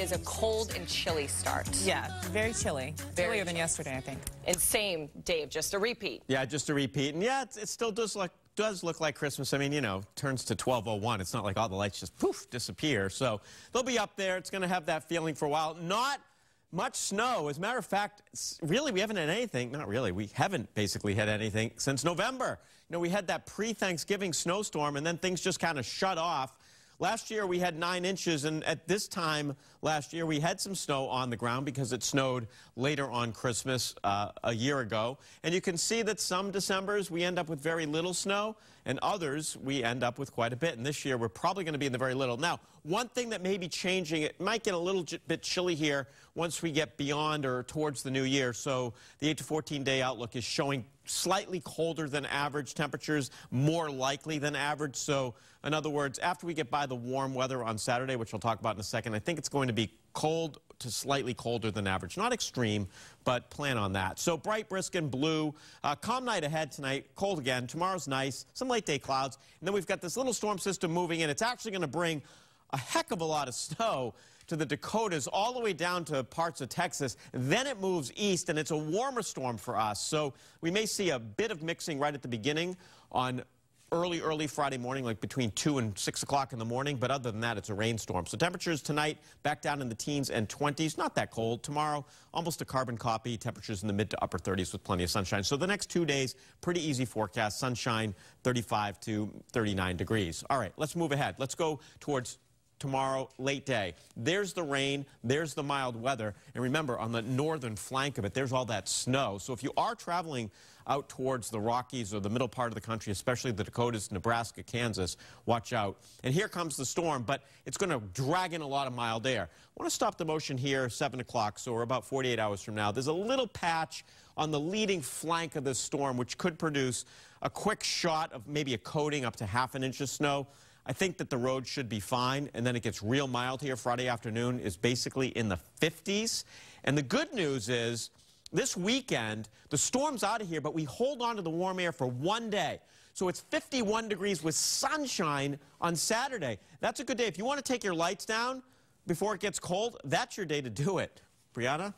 is a cold and chilly start. Yeah, very chilly. Chillier than yesterday, I think. And same, Dave, just a repeat. Yeah, just a repeat. And yeah, it still does look like Christmas. I mean, you know, turns to 12:01. It's not like all the lights just poof disappear. So they'll be up there. It's going to have that feeling for a while. Not much snow. As a matter of fact, really, we haven't had anything. Not really. We haven't basically had anything since November. You know, we had that pre-Thanksgiving snowstorm, and then things just kind of shut off. Last year, we had 9 inches, and at this time last year, we had some snow on the ground because it snowed later on Christmas a year ago. And you can see that some Decembers, we end up with very little snow, and others, we end up with quite a bit. And this year, we're probably going to be in the very little. Now, one thing that may be changing, it might get a little bit chilly here once we get beyond or towards the new year. So the 8 to 14-day outlook is showing slightly colder than average temperatures, more likely than average. So, in other words, after we get by the warm weather on Saturday, which I'll talk about in a second, I think it's going to be cold to slightly colder than average. Not extreme, but plan on that. So bright, brisk, and blue. Calm night ahead tonight. Cold again. Tomorrow's nice. Some late day clouds. And then we've got this little storm system moving in. It's actually going to bring a heck of a lot of snow to the Dakotas, all the way down to parts of Texas. Then it moves east, and it's a warmer storm for us. So we may see a bit of mixing right at the beginning on early Friday morning, like between 2 and 6 o'clock in the morning. But other than that, it's a rainstorm. So temperatures tonight back down in the teens and 20s. Not that cold. Tomorrow, almost a carbon copy. Temperatures in the mid to upper 30s with plenty of sunshine. So the next 2 days, pretty easy forecast. Sunshine, 35 to 39 degrees. All right, let's move ahead. Let's go towards tomorrow, late day. There's the rain, there's the mild weather, and remember, on the northern flank of it, there's all that snow. So if you are traveling out towards the Rockies or the middle part of the country, especially the Dakotas, Nebraska, Kansas, watch out. And here comes the storm, but it's going to drag in a lot of mild air. I want to stop the motion here, 7 o'clock, so we're about 48 hours from now. There's a little patch on the leading flank of this storm, which could produce a quick shot of maybe a coating up to ½ an inch of snow. I think that the road should be fine, and then it gets real mild here. Friday afternoon is basically in the 50s. And the good news is, this weekend, the storm's out of here, but we hold on to the warm air for 1 day. So it's 51 degrees with sunshine on Saturday. That's a good day. If you want to take your lights down before it gets cold, that's your day to do it. Brianna?